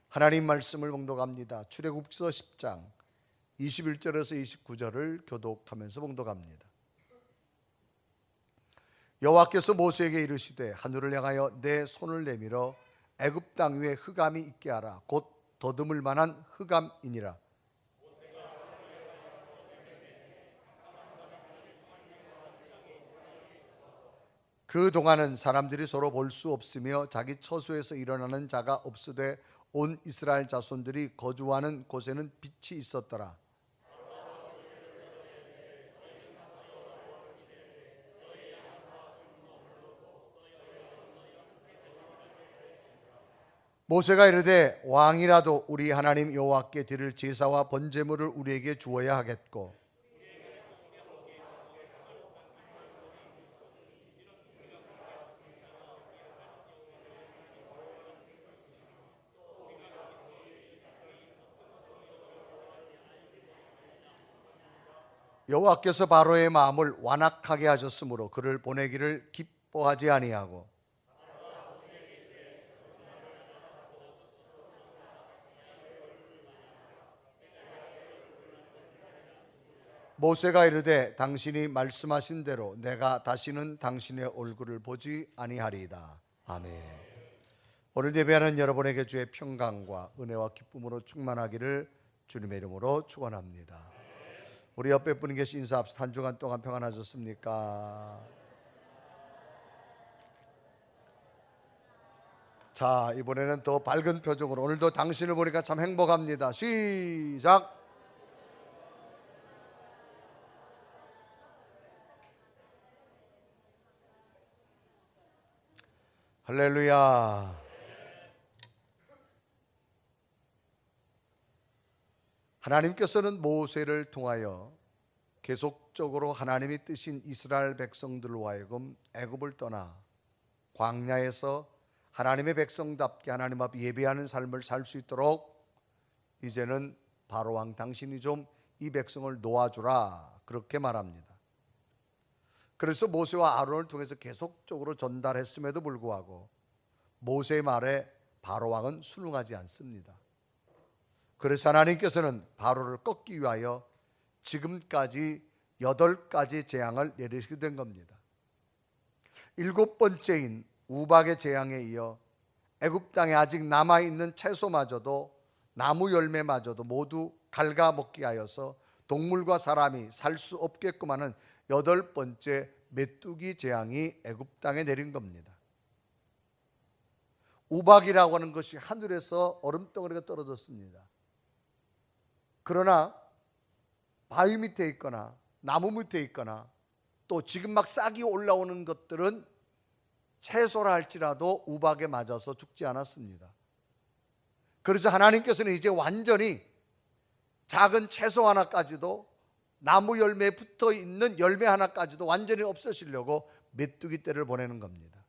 하나님 말씀을 봉독합니다. 출애굽기서 10장 21절에서 29절을 교독하면서 봉독합니다. 여호와께서 모세에게 이르시되 하늘을 향하여 내 손을 내밀어 애굽 땅 위에 흑암이 있게 하라. 곧 더듬을 만한 흑암이니라. 그 동안은 사람들이 서로 볼 수 없으며 자기 처소에서 일어나는 자가 없으되 온 이스라엘 자손들이 거주하는 곳에는 빛이 있었더라. 모세가 이르되 왕이라도 우리 하나님 여호와께 드릴 제사와 번제물을 우리에게 주어야 하겠고 여호와께서 바로의 마음을 완악하게 하셨으므로 그를 보내기를 기뻐하지 아니하고 모세가 이르되 당신이 말씀하신 대로 내가 다시는 당신의 얼굴을 보지 아니하리이다. 아멘. 오늘 예배하는 여러분에게 주의 평강과 은혜와 기쁨으로 충만하기를 주님의 이름으로 축원합니다. 우리 옆에 분이 계신 인사합시다. 한 주간 동안 평안하셨습니까? 자, 이번에는 더 밝은 표정으로 오늘도 당신을 보니까 참 행복합니다. 시작. 할렐루야. 하나님께서는 모세를 통하여 계속적으로 하나님이 뜨신 이스라엘 백성들로 하여금 애굽을 떠나 광야에서 하나님의 백성답게 하나님 앞 예배하는 삶을 살 수 있도록 이제는 바로왕 당신이 좀 이 백성을 놓아주라 그렇게 말합니다. 그래서 모세와 아론을 통해서 계속적으로 전달했음에도 불구하고 모세의 말에 바로왕은 순응하지 않습니다. 그래서 하나님께서는 바로를 꺾기 위하여 지금까지 8가지 재앙을 내리시게 된 겁니다. 7번째인 우박의 재앙에 이어 애굽 땅에 아직 남아있는 채소마저도 나무 열매마저도 모두 갉아먹게 하여서 동물과 사람이 살 수 없게끔 하는 8번째 메뚜기 재앙이 애굽 땅에 내린 겁니다. 우박이라고 하는 것이 하늘에서 얼음덩어리가 떨어졌습니다. 그러나 바위 밑에 있거나 나무 밑에 있거나 또 지금 막 싹이 올라오는 것들은 채소라 할지라도 우박에 맞아서 죽지 않았습니다. 그래서 하나님께서는 이제 완전히 작은 채소 하나까지도 나무 열매에 붙어 있는 열매 하나까지도 완전히 없애시려고 메뚜기 떼를 보내는 겁니다.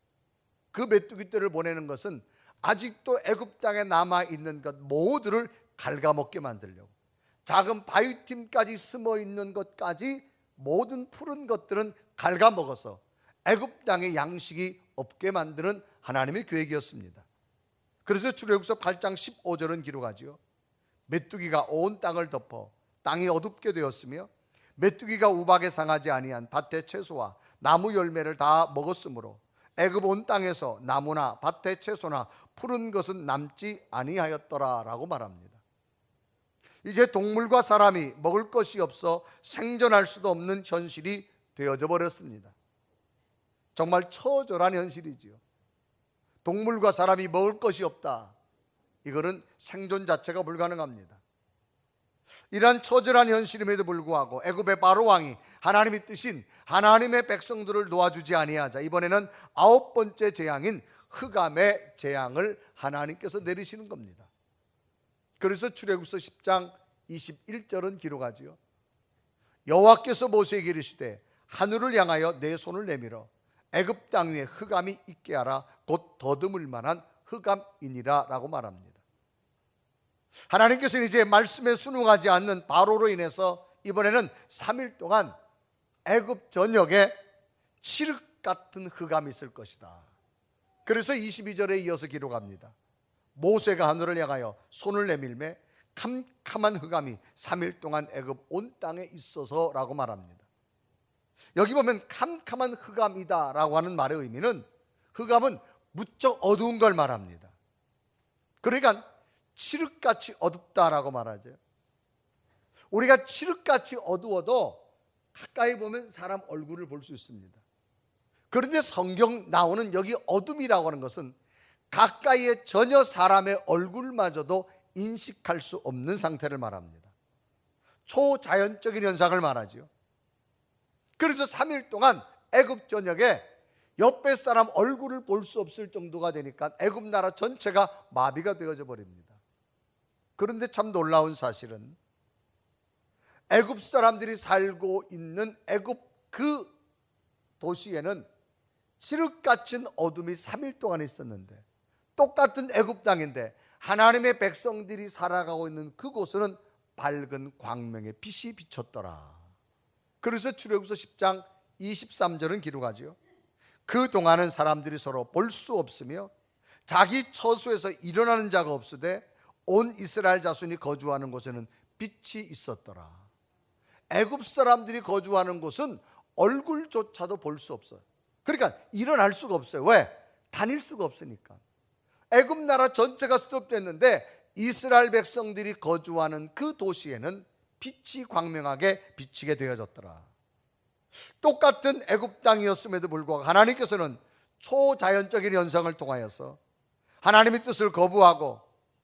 그 메뚜기 떼를 보내는 것은 아직도 애굽 땅에 남아 있는 것 모두를 갉아먹게 만들려고, 작은 바위틈까지 숨어 있는 것까지 모든 푸른 것들은 갉아먹어서 애굽 땅에 양식이 없게 만드는 하나님의 계획이었습니다. 그래서 출애굽기서 8장 15절은 기록하지요. 메뚜기가 온 땅을 덮어 땅이 어둡게 되었으며 메뚜기가 우박에 상하지 아니한 밭의 채소와 나무 열매를 다 먹었으므로 애굽 온 땅에서 나무나 밭의 채소나 푸른 것은 남지 아니하였더라 라고 말합니다. 이제 동물과 사람이 먹을 것이 없어 생존할 수도 없는 현실이 되어져 버렸습니다. 정말 처절한 현실이지요. 동물과 사람이 먹을 것이 없다. 이거는 생존 자체가 불가능합니다. 이러한 처절한 현실임에도 불구하고 애굽의 바로왕이 하나님이 뜨신 하나님의 백성들을 놓아주지 아니하자 이번에는 9번째 재앙인 흑암의 재앙을 하나님께서 내리시는 겁니다. 그래서 출애굽기서 10장 21절은 기록하지요. 여호와께서 모세에게 이르시되 하늘을 향하여 내 손을 내밀어 애굽 땅 위에 흑암이 있게 하라. 곧 더듬을 만한 흑암이니라 라고 말합니다. 하나님께서는 이제 말씀에 순응하지 않는 바로로 인해서 이번에는 3일 동안 애굽 전역에 칠흑 같은 흑암이 있을 것이다. 그래서 22절에 이어서 기록합니다. 모세가 하늘을 향하여 손을 내밀매 캄캄한 흑암이 3일 동안 애굽 온 땅에 있어서라고 말합니다. 여기 보면 캄캄한 흑암이다 라고 하는 말의 의미는, 흑암은 무척 어두운 걸 말합니다. 그러니까 칠흑같이 어둡다라고 말하죠. 우리가 칠흑같이 어두워도 가까이 보면 사람 얼굴을 볼 수 있습니다. 그런데 성경 나오는 여기 어둠이라고 하는 것은 가까이에 전혀 사람의 얼굴마저도 인식할 수 없는 상태를 말합니다. 초자연적인 현상을 말하죠. 그래서 3일 동안 애굽 전역에 옆에 사람 얼굴을 볼 수 없을 정도가 되니까 애굽 나라 전체가 마비가 되어져 버립니다. 그런데 참 놀라운 사실은 애굽 사람들이 살고 있는 애굽 그 도시에는 칠흑같은 어둠이 3일 동안 있었는데, 똑같은 애굽 땅인데 하나님의 백성들이 살아가고 있는 그곳은 밝은 광명의 빛이 비쳤더라. 그래서 출애굽기서 10장 23절은 기록하지요. 그동안은 사람들이 서로 볼 수 없으며 자기 처소에서 일어나는 자가 없으되 온 이스라엘 자손이 거주하는 곳에는 빛이 있었더라. 애굽 사람들이 거주하는 곳은 얼굴조차도 볼 수 없어요. 그러니까 일어날 수가 없어요. 왜? 다닐 수가 없으니까. 애굽 나라 전체가 스톱됐는데 이스라엘 백성들이 거주하는 그 도시에는 빛이 광명하게 비치게 되어졌더라. 똑같은 애굽 땅이었음에도 불구하고 하나님께서는 초자연적인 현상을 통하여서 하나님의 뜻을 거부하고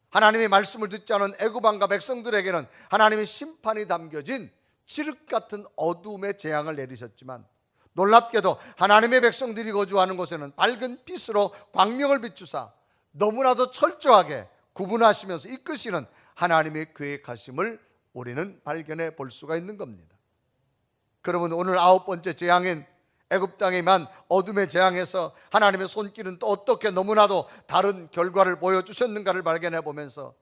하나님의 말씀을 듣지 않은 애굽 왕과 백성들에게는 하나님의 심판이 담겨진 칠흑 같은 어둠의 재앙을 내리셨지만, 놀랍게도 하나님의 백성들이 거주하는 곳에는 밝은 빛으로 광명을 비추사 너무나도 철저하게 구분하시면서 이끄시는 하나님의 계획하심을 우리는 발견해 볼 수가 있는 겁니다. 그러면 오늘 9번째 재앙인 애굽 땅에 임한 어둠의 재앙에서 하나님의 손길은 또 어떻게 너무나도 다른 결과를 보여주셨는가를 발견해 보면서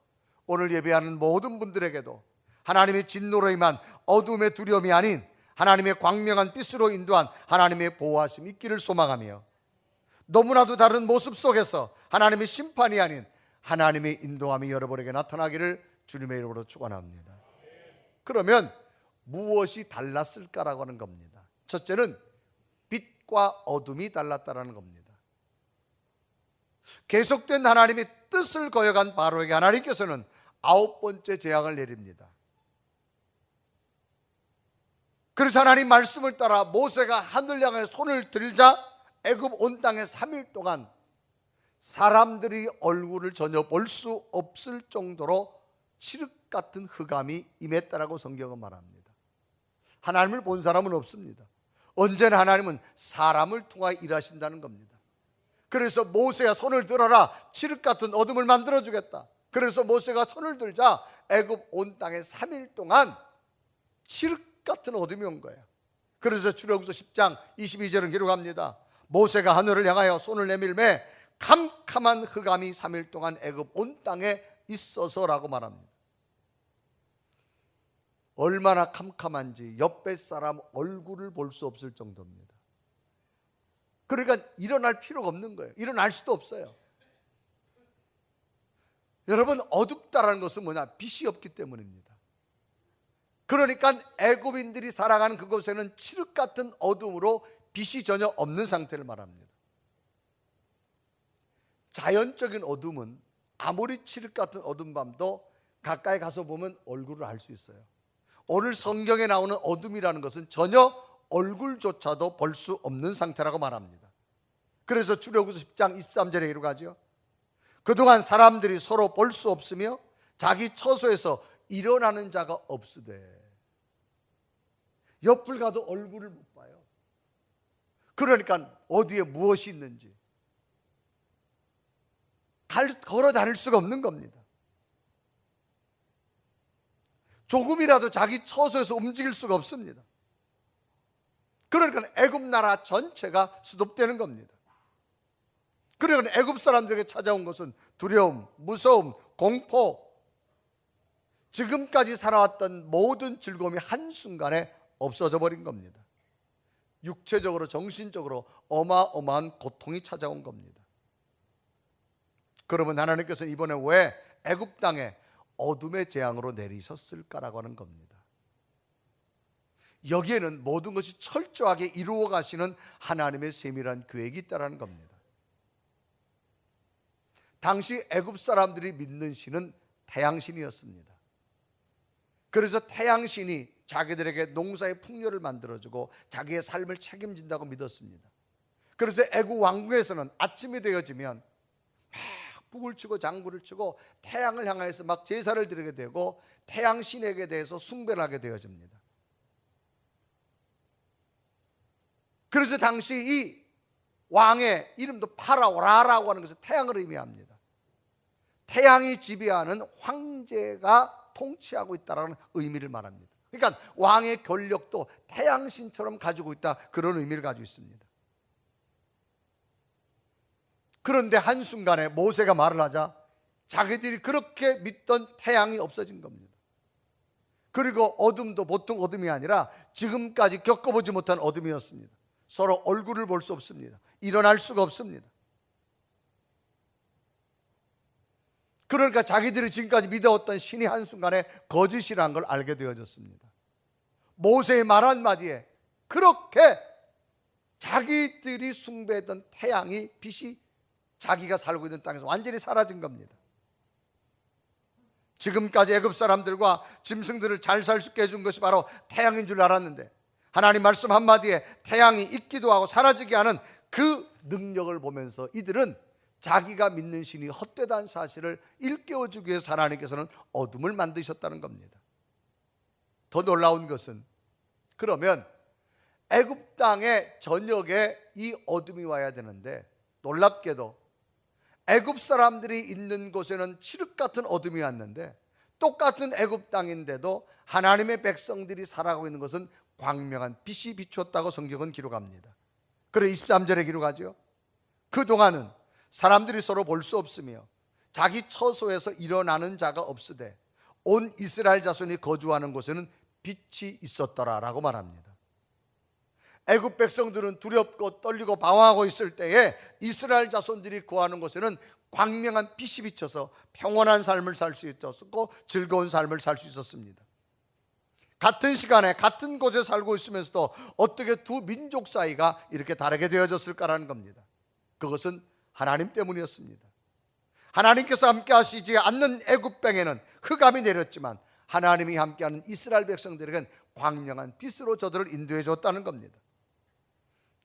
오늘 예배하는 모든 분들에게도 하나님의 진노로 임한 어둠의 두려움이 아닌 하나님의 광명한 빛으로 인도한 하나님의 보호하심이 있기를 소망하며, 너무나도 다른 모습 속에서 하나님의 심판이 아닌 하나님의 인도함이 여러분에게 나타나기를 주님의 이름으로 축원합니다. 그러면 무엇이 달랐을까라고 하는 겁니다. 첫째는 빛과 어둠이 달랐다라는 겁니다. 계속된 하나님의 뜻을 거역한 바로에게 하나님께서는 9번째 재앙을 내립니다. 그래서 하나님 말씀을 따라 모세가 하늘 향해 손을 들자 애굽 온 땅에 3일 동안 사람들이 얼굴을 전혀 볼 수 없을 정도로 칠흑 같은 흑암이 임했다라고 성경은 말합니다. 하나님을 본 사람은 없습니다. 언제나 하나님은 사람을 통하여 일하신다는 겁니다. 그래서 모세야 손을 들어라, 칠흑 같은 어둠을 만들어 주겠다. 그래서 모세가 손을 들자 애굽 온 땅에 3일 동안 칠흑 같은 어둠이 온 거예요. 그래서 출애굽기서 10장 22절은 기록합니다. 모세가 하늘을 향하여 손을 내밀매 캄캄한 흑암이 3일 동안 애굽 온 땅에 있어서라고 말합니다. 얼마나 캄캄한지 옆에 사람 얼굴을 볼 수 없을 정도입니다. 그러니까 일어날 필요가 없는 거예요. 일어날 수도 없어요. 여러분, 어둡다라는 것은 뭐냐? 빛이 없기 때문입니다. 그러니까 애굽인들이 살아가는 그곳에는 칠흑 같은 어둠으로 빛이 전혀 없는 상태를 말합니다. 자연적인 어둠은 아무리 칠흑 같은 어두운 밤도 가까이 가서 보면 얼굴을 알 수 있어요. 오늘 성경에 나오는 어둠이라는 것은 전혀 얼굴조차도 볼 수 없는 상태라고 말합니다. 그래서 출애굽기서 10장 23절에 기록하죠. 그동안 사람들이 서로 볼 수 없으며 자기 처소에서 일어나는 자가 없으되, 옆을 가도 얼굴을 못 봐요. 그러니까 어디에 무엇이 있는지 걸어 다닐 수가 없는 겁니다. 조금이라도 자기 처소에서 움직일 수가 없습니다. 그러니까 애굽 나라 전체가 수독되는 겁니다. 그러니까 애굽 사람들에게 찾아온 것은 두려움, 무서움, 공포, 지금까지 살아왔던 모든 즐거움이 한순간에 없어져 버린 겁니다. 육체적으로 정신적으로 어마어마한 고통이 찾아온 겁니다. 그러면 하나님께서는 이번에 왜 애굽 땅에 어둠의 재앙으로 내리셨을까라고 하는 겁니다. 여기에는 모든 것이 철저하게 이루어 가시는 하나님의 세밀한 계획이 있다는 겁니다. 당시 애굽 사람들이 믿는 신은 태양신이었습니다. 그래서 태양신이 자기들에게 농사의 풍요를 만들어주고 자기의 삶을 책임진다고 믿었습니다. 그래서 애굽 왕국에서는 아침이 되어지면 막 북을 치고 장구를 치고 태양을 향해서 막 제사를 드리게 되고 태양신에게 대해서 숭배를 하게 되어집니다. 그래서 당시 이 왕의 이름도 파라오라라고 하는 것은 태양을 의미합니다. 태양이 지배하는 황제가 통치하고 있다는 의미를 말합니다. 그러니까 왕의 권력도 태양신처럼 가지고 있다, 그런 의미를 가지고 있습니다. 그런데 한순간에 모세가 말을 하자 자기들이 그렇게 믿던 태양이 없어진 겁니다. 그리고 어둠도 보통 어둠이 아니라 지금까지 겪어보지 못한 어둠이었습니다. 서로 얼굴을 볼 수 없습니다. 일어날 수가 없습니다. 그러니까 자기들이 지금까지 믿어왔던 신이 한순간에 거짓이라는 걸 알게 되어졌습니다. 모세의 말 한마디에 그렇게 자기들이 숭배했던 태양이, 빛이 자기가 살고 있는 땅에서 완전히 사라진 겁니다. 지금까지 애굽 사람들과 짐승들을 잘 살 수 있게 해준 것이 바로 태양인 줄 알았는데 하나님 말씀 한마디에 태양이 있기도 하고 사라지게 하는 그 능력을 보면서 이들은 자기가 믿는 신이 헛되다는 사실을 일깨워주기 위해서 하나님께서는 어둠을 만드셨다는 겁니다. 더 놀라운 것은, 그러면 애굽 땅의 전역에 이 어둠이 와야 되는데 놀랍게도 애굽 사람들이 있는 곳에는 칠흑 같은 어둠이 왔는데 똑같은 애굽 땅인데도 하나님의 백성들이 살아가고 있는 것은 광명한 빛이 비추었다고 성경은 기록합니다. 그래 23절에 기록하죠. 그동안은 사람들이 서로 볼 수 없으며 자기 처소에서 일어나는 자가 없으되 온 이스라엘 자손이 거주하는 곳에는 빛이 있었더라라고 말합니다. 애굽 백성들은 두렵고 떨리고 방황하고 있을 때에 이스라엘 자손들이 거하는 곳에는 광명한 빛이 비쳐서 평온한 삶을 살 수 있었고 즐거운 삶을 살 수 있었습니다. 같은 시간에 같은 곳에 살고 있으면서도 어떻게 두 민족 사이가 이렇게 다르게 되어졌을까라는 겁니다. 그것은 하나님 때문이었습니다. 하나님께서 함께 하시지 않는 애굽 땅에는 흑암이 내렸지만 하나님이 함께하는 이스라엘 백성들에겐 광명한 빛으로 저들을 인도해 줬다는 겁니다.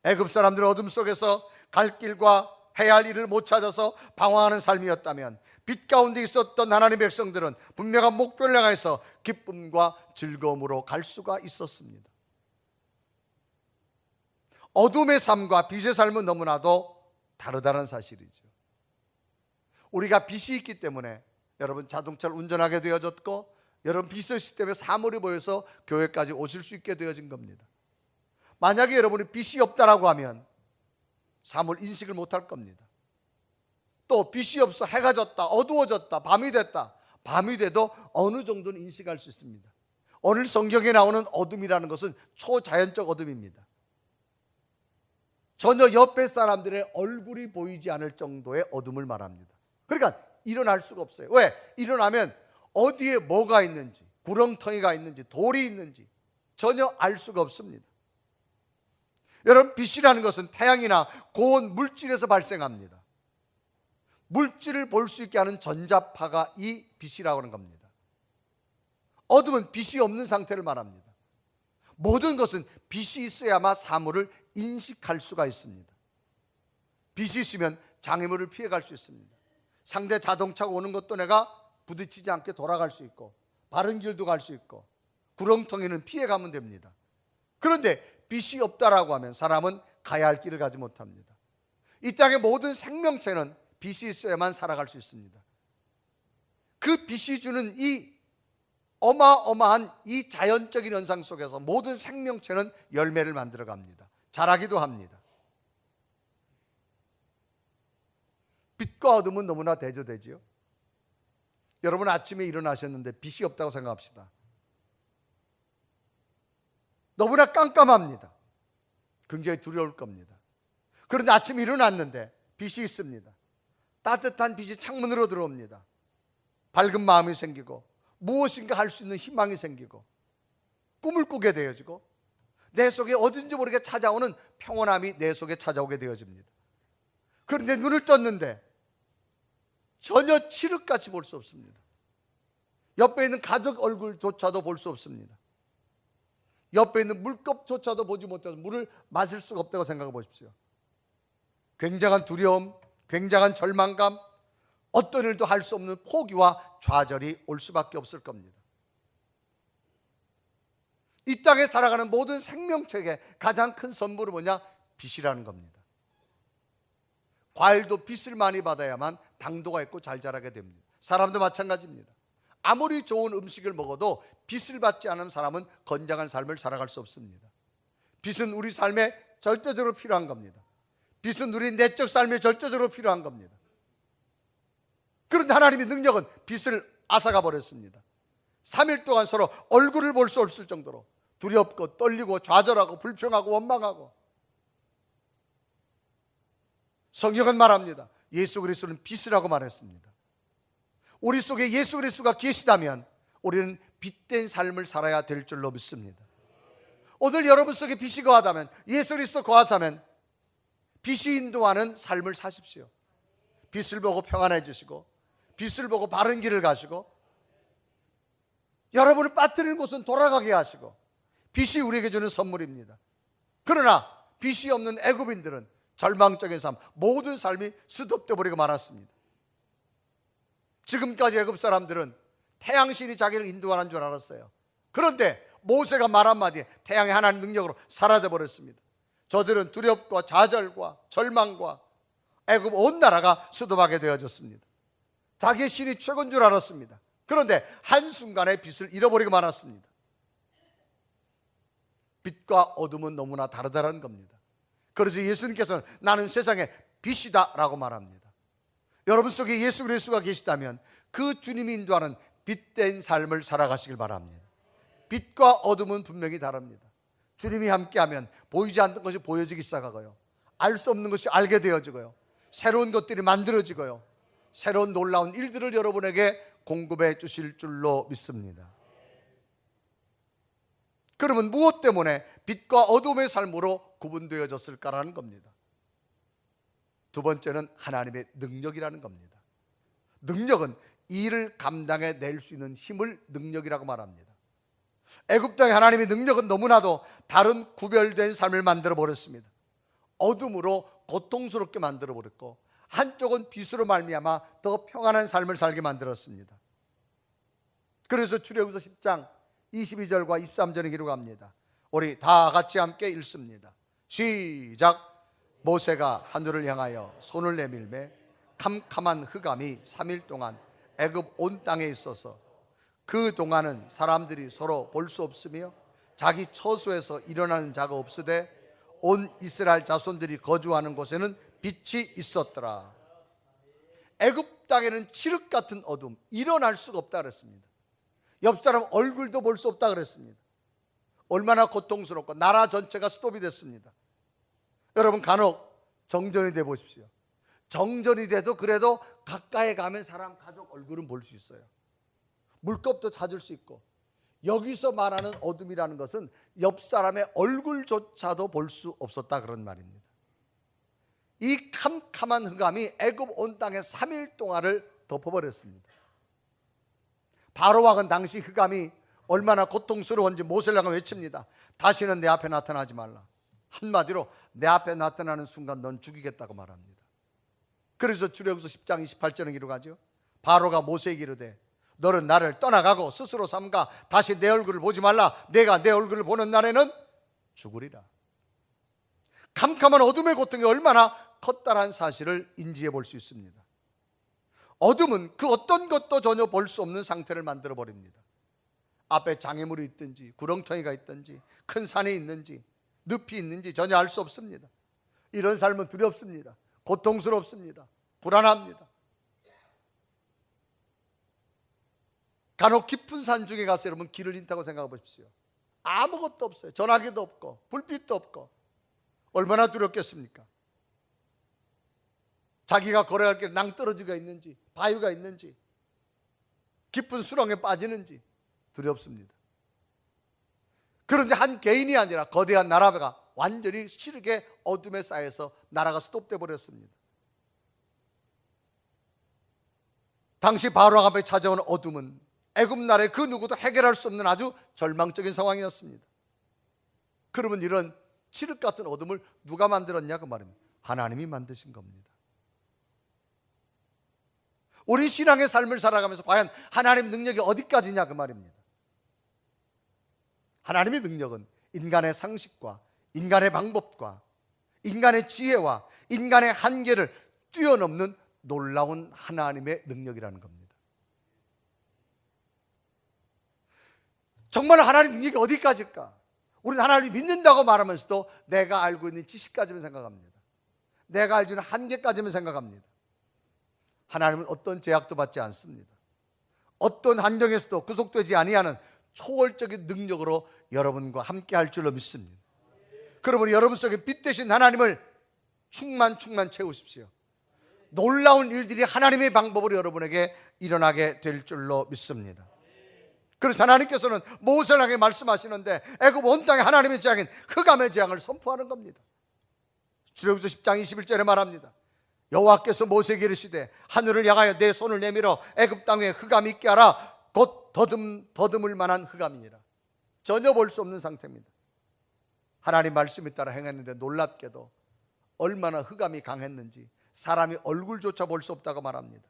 애굽 사람들은 어둠 속에서 갈 길과 해야 할 일을 못 찾아서 방황하는 삶이었다면 빛 가운데 있었던 하나님의 백성들은 분명한 목표를 향해서 기쁨과 즐거움으로 갈 수가 있었습니다. 어둠의 삶과 빛의 삶은 너무나도 다르다는 사실이죠. 우리가 빛이 있기 때문에 여러분 자동차를 운전하게 되어졌고 여러분 빛이 있기 때문에 사물이 보여서 교회까지 오실 수 있게 되어진 겁니다. 만약에 여러분이 빛이 없다라고 하면 사물 인식을 못할 겁니다. 또 빛이 없어 해가 졌다, 어두워졌다, 밤이 됐다. 밤이 돼도 어느 정도는 인식할 수 있습니다. 오늘 성경에 나오는 어둠이라는 것은 초자연적 어둠입니다. 전혀 옆에 사람들의 얼굴이 보이지 않을 정도의 어둠을 말합니다. 그러니까 일어날 수가 없어요. 왜? 일어나면 어디에 뭐가 있는지, 구렁텅이가 있는지, 돌이 있는지 전혀 알 수가 없습니다. 여러분, 빛이라는 것은 태양이나 고온 물질에서 발생합니다. 물질을 볼 수 있게 하는 전자파가 이 빛이라고 하는 겁니다. 어둠은 빛이 없는 상태를 말합니다. 모든 것은 빛이 있어야만 사물을 인식할 수가 있습니다. 빛이 있으면 장애물을 피해갈 수 있습니다. 상대 자동차가 오는 것도 내가 부딪히지 않게 돌아갈 수 있고 바른 길도 갈 수 있고 구렁텅이는 피해가면 됩니다. 그런데 빛이 없다라고 하면 사람은 가야 할 길을 가지 못합니다. 이 땅의 모든 생명체는 빛이 있어야만 살아갈 수 있습니다. 그 빛이 주는 이 어마어마한 이 자연적인 현상 속에서 모든 생명체는 열매를 만들어 갑니다. 자라기도 합니다. 빛과 어둠은 너무나 대조되지요. 여러분 아침에 일어나셨는데 빛이 없다고 생각합시다. 너무나 깜깜합니다. 굉장히 두려울 겁니다. 그런데 아침에 일어났는데 빛이 있습니다. 따뜻한 빛이 창문으로 들어옵니다. 밝은 마음이 생기고 무엇인가 할 수 있는 희망이 생기고 꿈을 꾸게 되어지고 내 속에 어딘지 모르게 찾아오는 평온함이 내 속에 찾아오게 되어집니다. 그런데 눈을 떴는데 전혀 칠흑같이 볼 수 없습니다. 옆에 있는 가족 얼굴조차도 볼 수 없습니다. 옆에 있는 물컵조차도 보지 못해서 물을 마실 수가 없다고 생각해 보십시오. 굉장한 두려움, 굉장한 절망감, 어떤 일도 할 수 없는 포기와 좌절이 올 수밖에 없을 겁니다. 이 땅에 살아가는 모든 생명체에게 가장 큰 선물은 뭐냐? 빛이라는 겁니다. 과일도 빛을 많이 받아야만 당도가 있고 잘 자라게 됩니다. 사람도 마찬가지입니다. 아무리 좋은 음식을 먹어도 빛을 받지 않은 사람은 건강한 삶을 살아갈 수 없습니다. 빛은 우리 삶에 절대적으로 필요한 겁니다. 빛은 우리 내적 삶에 절대적으로 필요한 겁니다. 그런데 하나님의 능력은 빛을 앗아가 버렸습니다. 3일 동안 서로 얼굴을 볼 수 없을 정도로 두렵고 떨리고 좌절하고 불평하고 원망하고. 성경은 말합니다. 예수 그리스도는 빛이라고 말했습니다. 우리 속에 예수 그리스도가 계시다면 우리는 빛된 삶을 살아야 될 줄로 믿습니다. 오늘 여러분 속에 빛이 거하다면, 예수 그리스도 거하다면 빛이 인도하는 삶을 사십시오. 빛을 보고 평안해지시고 빛을 보고 바른 길을 가시고 여러분을 빠뜨리는 곳은 돌아가게 하시고, 빛이 우리에게 주는 선물입니다. 그러나 빛이 없는 애굽인들은 절망적인 삶, 모든 삶이 스톱돼 버리고 말았습니다. 지금까지 애굽 사람들은 태양신이 자기를 인도하는 줄 알았어요. 그런데 모세가 말 한마디에 태양의 하나님 능력으로 사라져 버렸습니다. 저들은 두렵고 좌절과 절망과 애굽 온 나라가 수도하게 되어졌습니다. 자기의 신이 최고인 줄 알았습니다. 그런데 한순간에 빛을 잃어버리고 말았습니다. 빛과 어둠은 너무나 다르다는 겁니다. 그래서 예수님께서는 나는 세상의 빛이다 라고 말합니다. 여러분 속에 예수 그리스도가 계시다면 그 주님이 인도하는 빛된 삶을 살아가시길 바랍니다. 빛과 어둠은 분명히 다릅니다. 주님이 함께하면 보이지 않는 것이 보여지기 시작하고요, 알 수 없는 것이 알게 되어지고요, 새로운 것들이 만들어지고요, 새로운 놀라운 일들을 여러분에게 공급해 주실 줄로 믿습니다. 그러면 무엇 때문에 빛과 어둠의 삶으로 구분되어졌을까라는 겁니다. 두 번째는 하나님의 능력이라는 겁니다. 능력은 일을 감당해 낼 수 있는 힘을 능력이라고 말합니다. 애굽 땅의 하나님의 능력은 너무나도 다른 구별된 삶을 만들어 버렸습니다. 어둠으로 고통스럽게 만들어 버렸고, 한쪽은 빛으로 말미암아 더 평안한 삶을 살게 만들었습니다. 그래서 출애굽기서 10장 22절과 23절에 기록합니다. 우리 다 같이 함께 읽습니다. 시작. 모세가 하늘을 향하여 손을 내밀매 캄캄한 흑암이 3일 동안 애굽 온 땅에 있어서 그 동안은 사람들이 서로 볼 수 없으며 자기 처소에서 일어나는 자가 없으되 온 이스라엘 자손들이 거주하는 곳에는 빛이 있었더라. 애굽 땅에는 칠흑 같은 어둠, 일어날 수가 없다 그랬습니다. 옆 사람 얼굴도 볼 수 없다 그랬습니다. 얼마나 고통스럽고 나라 전체가 스톱이 됐습니다. 여러분 간혹 정전이 돼 보십시오. 정전이 돼도 그래도 가까이 가면 사람 가족 얼굴은 볼 수 있어요. 물컵도 찾을 수 있고, 여기서 말하는 어둠이라는 것은 옆 사람의 얼굴조차도 볼 수 없었다 그런 말입니다. 이 캄캄한 흑암이 애굽 온 땅에 3일 동안을 덮어버렸습니다. 바로 왕은 당시 흑암이 얼마나 고통스러운지 모세를 향해 외칩니다. 다시는 내 앞에 나타나지 말라. 한마디로 내 앞에 나타나는 순간 넌 죽이겠다고 말합니다. 그래서 출애굽기서 10장 28절에 기록하죠. 바로가 모세에게 이르되 너는 나를 떠나가고 스스로 삼가 다시 내 얼굴을 보지 말라. 내가 내 얼굴을 보는 날에는 죽으리라. 캄캄한 어둠의 고통이 얼마나 컸다는 사실을 인지해 볼 수 있습니다. 어둠은 그 어떤 것도 전혀 볼 수 없는 상태를 만들어 버립니다. 앞에 장애물이 있든지 구렁텅이가 있든지 큰 산이 있는지 늪이 있는지 전혀 알 수 없습니다. 이런 삶은 두렵습니다. 고통스럽습니다. 불안합니다. 간혹 깊은 산 중에 가서 여러분 길을 잃다고 생각해 보십시오. 아무것도 없어요. 전화기도 없고 불빛도 없고 얼마나 두렵겠습니까? 자기가 걸어갈 길 낭떠러지가 있는지, 바위가 있는지, 깊은 수렁에 빠지는지 두렵습니다. 그런데 한 개인이 아니라 거대한 나라가 완전히 시르게 어둠에 쌓여서 나라가 스톱돼 버렸습니다. 당시 바로 앞에 찾아온 어둠은 애굽 나라의 그 누구도 해결할 수 없는 아주 절망적인 상황이었습니다. 그러면 이런 칠흑 같은 어둠을 누가 만들었냐 그 말입니다. 하나님이 만드신 겁니다. 우리 신앙의 삶을 살아가면서 과연 하나님의 능력이 어디까지냐 그 말입니다. 하나님의 능력은 인간의 상식과 인간의 방법과 인간의 지혜와 인간의 한계를 뛰어넘는 놀라운 하나님의 능력이라는 겁니다. 정말 하나님의 능력이 어디까지일까? 우리는 하나님을 믿는다고 말하면서도 내가 알고 있는 지식까지만 생각합니다. 내가 알고 있는 한계까지만 생각합니다. 하나님은 어떤 제약도 받지 않습니다. 어떤 환경에서도 구속되지 아니하는 초월적인 능력으로 여러분과 함께 할 줄로 믿습니다. 그러므로 여러분 속에 빛 되신 하나님을 충만 채우십시오. 놀라운 일들이 하나님의 방법으로 여러분에게 일어나게 될 줄로 믿습니다. 그래서 하나님께서는 모세를 향해 말씀하시는데 애굽 온 땅에 하나님의 재앙인 흑암의 재앙을 선포하는 겁니다. 출애굽기 10장 21절에 말합니다. 여호와께서 모세에게 이르시되 하늘을 향하여 내 손을 내밀어 애굽 땅에 흑암이 있게 하라. 곧 더듬을 만한 흑암이니라. 전혀 볼 수 없는 상태입니다. 하나님 말씀에 따라 행했는데 놀랍게도 얼마나 흑암이 강했는지 사람이 얼굴조차 볼 수 없다고 말합니다.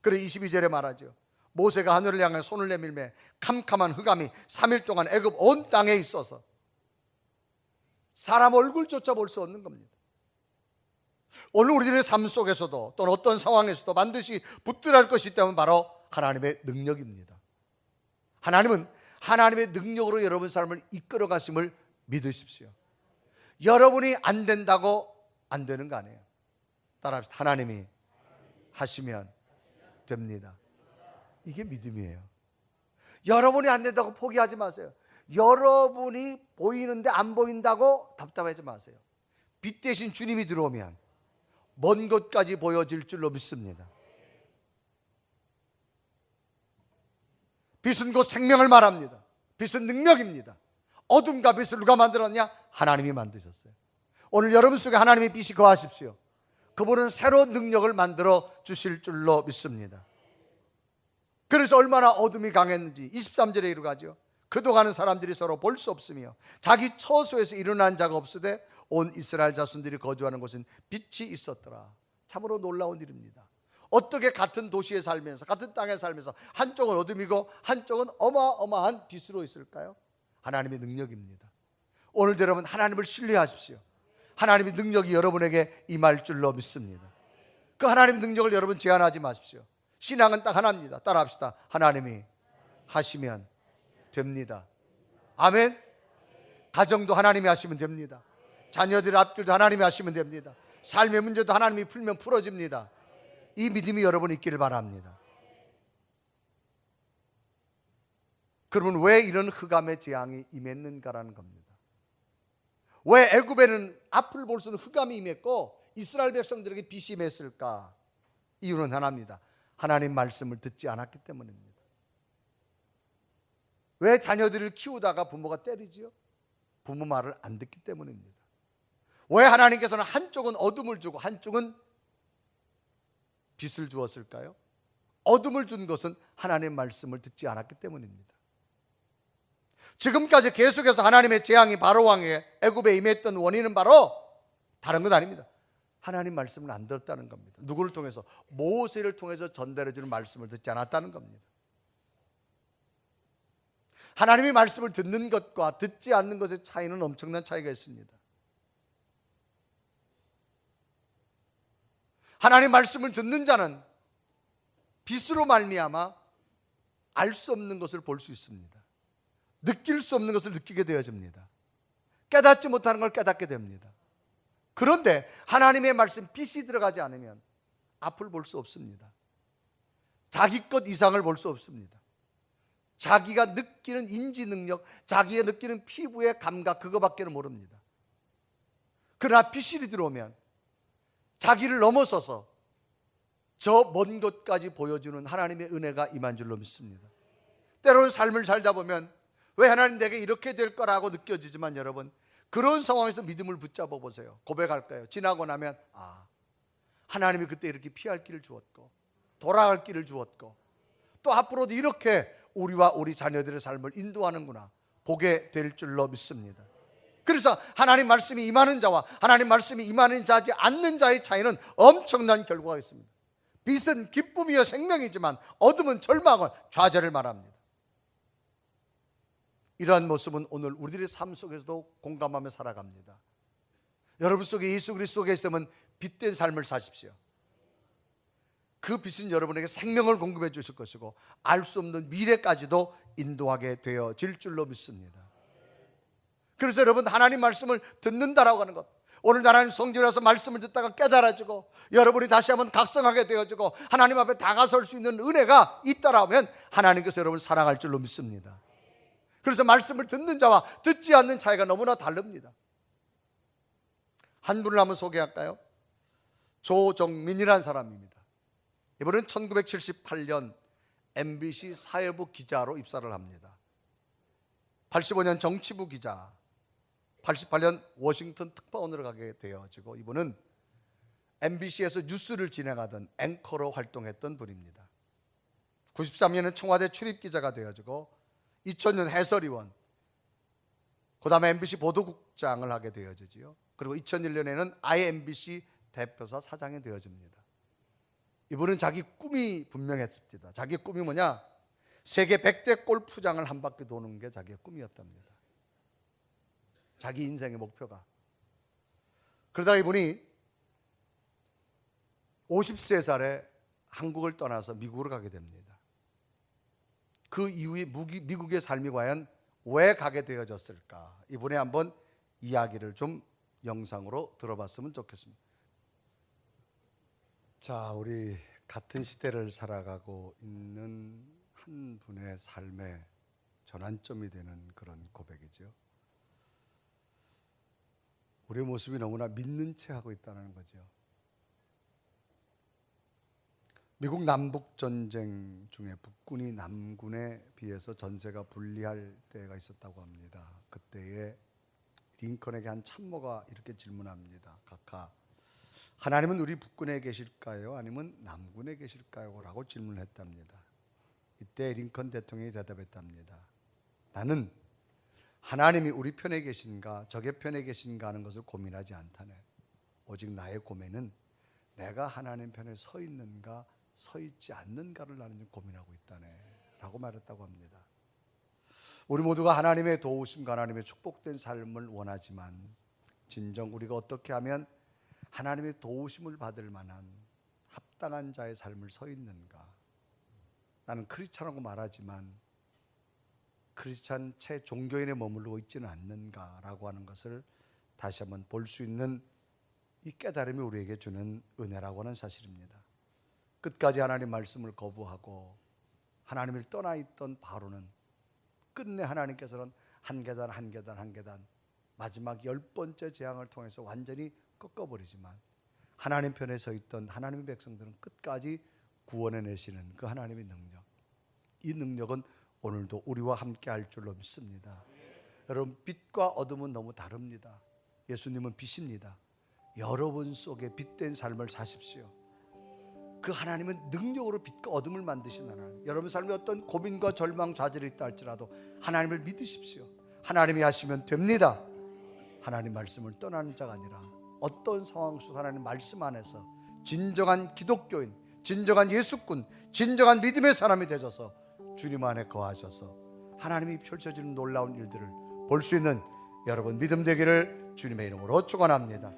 그래 22절에 말하죠. 모세가 하늘을 향해 손을 내밀매 캄캄한 흑암이 3일 동안 애굽 온 땅에 있어서 사람 얼굴조차 볼 수 없는 겁니다. 오늘 우리들의 삶 속에서도 또는 어떤 상황에서도 반드시 붙들어야 할 것이 있다면 바로 하나님의 능력입니다. 하나님은 하나님의 능력으로 여러분 삶을 이끌어 가심을 믿으십시오. 여러분이 안 된다고 안 되는 거 아니에요. 따라합시다. 하나님이 하시면 됩니다. 이게 믿음이에요. 여러분이 안 된다고 포기하지 마세요. 여러분이 보이는데 안 보인다고 답답하지 마세요. 빛 대신 주님이 들어오면 먼 곳까지 보여질 줄로 믿습니다. 빛은 곧 생명을 말합니다. 빛은 능력입니다. 어둠과 빛을 누가 만들었냐? 하나님이 만드셨어요. 오늘 여러분 속에 하나님의 빛이 거하십시오. 그분은 새로운 능력을 만들어 주실 줄로 믿습니다. 그래서 얼마나 어둠이 강했는지 23절에 이르가죠. 그동안은 사람들이 서로 볼 수 없으며 자기 처소에서 일어난 자가 없으되 온 이스라엘 자손들이 거주하는 곳은 빛이 있었더라. 참으로 놀라운 일입니다. 어떻게 같은 도시에 살면서 같은 땅에 살면서 한쪽은 어둠이고 한쪽은 어마어마한 빛으로 있을까요? 하나님의 능력입니다. 오늘도 여러분 하나님을 신뢰하십시오. 하나님의 능력이 여러분에게 임할 줄로 믿습니다. 그 하나님의 능력을 여러분 제한하지 마십시오. 신앙은 딱 하나입니다. 따라합시다. 하나님이 하시면 됩니다. 아멘. 가정도 하나님이 하시면 됩니다. 자녀들의 앞길도 하나님이 하시면 됩니다. 삶의 문제도 하나님이 풀면 풀어집니다. 이 믿음이 여러분 있기를 바랍니다. 그러면 왜 이런 흑암의 재앙이 임했는가라는 겁니다. 왜 애굽에는 앞을 볼 수 없는 흑암이 임했고 이스라엘 백성들에게 빛이 임했을까? 이유는 하나입니다. 하나님 말씀을 듣지 않았기 때문입니다. 왜 자녀들을 키우다가 부모가 때리지요? 부모 말을 안 듣기 때문입니다. 왜 하나님께서는 한쪽은 어둠을 주고 한쪽은 빛을 주었을까요? 어둠을 준 것은 하나님의 말씀을 듣지 않았기 때문입니다. 지금까지 계속해서 하나님의 재앙이 바로 왕에 애굽에 임했던 원인은 바로 다른 건 아닙니다. 하나님 말씀을 안 들었다는 겁니다. 누구를 통해서? 모세를 통해서 전달해 주는 말씀을 듣지 않았다는 겁니다. 하나님의 말씀을 듣는 것과 듣지 않는 것의 차이는 엄청난 차이가 있습니다. 하나님 말씀을 듣는 자는 빛으로 말미암아 알 수 없는 것을 볼 수 있습니다. 느낄 수 없는 것을 느끼게 되어집니다. 깨닫지 못하는 걸 깨닫게 됩니다. 그런데 하나님의 말씀 빛이 들어가지 않으면 앞을 볼 수 없습니다. 자기 것 이상을 볼 수 없습니다. 자기가 느끼는 인지 능력, 자기가 느끼는 피부의 감각, 그거밖에는 모릅니다. 그러나 빛이 들어오면 자기를 넘어서서 저 먼 곳까지 보여주는 하나님의 은혜가 임한 줄로 믿습니다. 때로는 삶을 살다 보면 왜 하나님 내게 이렇게 될 거라고 느껴지지만 여러분, 그런 상황에서 믿음을 붙잡아 보세요. 고백할까요? 지나고 나면 하나님이 그때 이렇게 피할 길을 주었고 돌아갈 길을 주었고 또 앞으로도 이렇게 우리와 우리 자녀들의 삶을 인도하는구나 보게 될 줄로 믿습니다. 그래서 하나님 말씀이 임하는 자와 하나님 말씀이 임하는 자지 않는 자의 차이는 엄청난 결과가 있습니다. 빛은 기쁨이요 생명이지만 어둠은 절망과 좌절을 말합니다. 이러한 모습은 오늘 우리들의 삶 속에서도 공감하며 살아갑니다. 여러분 속에 예수 그리스도 계시다면 빛된 삶을 사십시오. 그 빛은 여러분에게 생명을 공급해 주실 것이고 알 수 없는 미래까지도 인도하게 되어질 줄로 믿습니다. 그래서 여러분, 하나님 말씀을 듣는다라고 하는 것, 오늘 하나님 성전에서 말씀을 듣다가 깨달아지고 여러분이 다시 한번 각성하게 되어지고 하나님 앞에 다가설 수 있는 은혜가 있다라면 하나님께서 여러분을 사랑할 줄로 믿습니다. 그래서 말씀을 듣는 자와 듣지 않는 차이가 너무나 다릅니다. 한 분을 한번 소개할까요? 조정민이라는 사람입니다. 이분은 1978년 MBC 사회부 기자로 입사를 합니다. 85년 정치부 기자, 88년 워싱턴 특파원으로 가게 되어지고 이분은 MBC에서 뉴스를 진행하던 앵커로 활동했던 분입니다. 93년에는 청와대 출입기자가 되어지고 2000년 해설위원, 그 다음에 MBC 보도국장을 하게 되어지지요. 그리고 2001년에는 IMBC 대표사 사장이 되어집니다. 이분은 자기 꿈이 분명했습니다. 자기 꿈이 뭐냐? 세계 100대 골프장을 한 바퀴 도는 게 자기의 꿈이었답니다. 자기 인생의 목표가. 그러다가 이분이 53살에 한국을 떠나서 미국으로 가게 됩니다. 그 이후에 미국의 삶이 과연 왜 가게 되어졌을까? 이분의 한번 이야기를 좀 영상으로 들어봤으면 좋겠습니다. 자, 우리 같은 시대를 살아가고 있는 한 분의 삶의 전환점이 되는 그런 고백이죠. 우리의 모습이 너무나 믿는 채 하고 있다는 거죠. 미국 남북전쟁 중에 북군이 남군에 비해서 전세가 불리할 때가 있었다고 합니다. 그때에 링컨에게 한 참모가 이렇게 질문합니다. 각하, 하나님은 우리 북군에 계실까요? 아니면 남군에 계실까요? 라고 질문했답니다. 이때 링컨 대통령이 대답했답니다. 나는 하나님이 우리 편에 계신가 적의 편에 계신가 하는 것을 고민하지 않다네. 오직 나의 고민은 내가 하나님 편에 서 있는가 서 있지 않는가를 나는 고민하고 있다네 라고 말했다고 합니다. 우리 모두가 하나님의 도우심과 하나님의 축복된 삶을 원하지만 진정 우리가 어떻게 하면 하나님의 도우심을 받을 만한 합당한 자의 삶을 서 있는가? 나는 크리스찬이라고 말하지만 크리스찬 채 종교인에 머무르고 있지는 않는가라고 하는 것을 다시 한번 볼 수 있는 이 깨달음이 우리에게 주는 은혜라고 하는 사실입니다. 끝까지 하나님 말씀을 거부하고 하나님을 떠나 있던 바로는 끝내 하나님께서는 한 계단 한 계단 한 계단 마지막 10번째 재앙을 통해서 완전히 꺾어버리지만 하나님 편에 서 있던 하나님의 백성들은 끝까지 구원해내시는 그 하나님의 능력, 이 능력은 오늘도 우리와 함께 할 줄로 믿습니다. 여러분, 빛과 어둠은 너무 다릅니다. 예수님은 빛입니다. 여러분 속에 빛된 삶을 사십시오. 그 하나님은 능력으로 빛과 어둠을 만드신 하나님. 여러분 삶에 어떤 고민과 절망, 좌절이 있다 할지라도 하나님을 믿으십시오. 하나님이 하시면 됩니다. 하나님 말씀을 떠나는 자가 아니라 어떤 상황 속 하나님 말씀 안에서 진정한 기독교인, 진정한 예수꾼, 진정한 믿음의 사람이 되셔서 주님 안에 거하셔서 하나님이 펼쳐지는 놀라운 일들을 볼 수 있는 여러분 믿음 되기를 주님의 이름으로 축원합니다.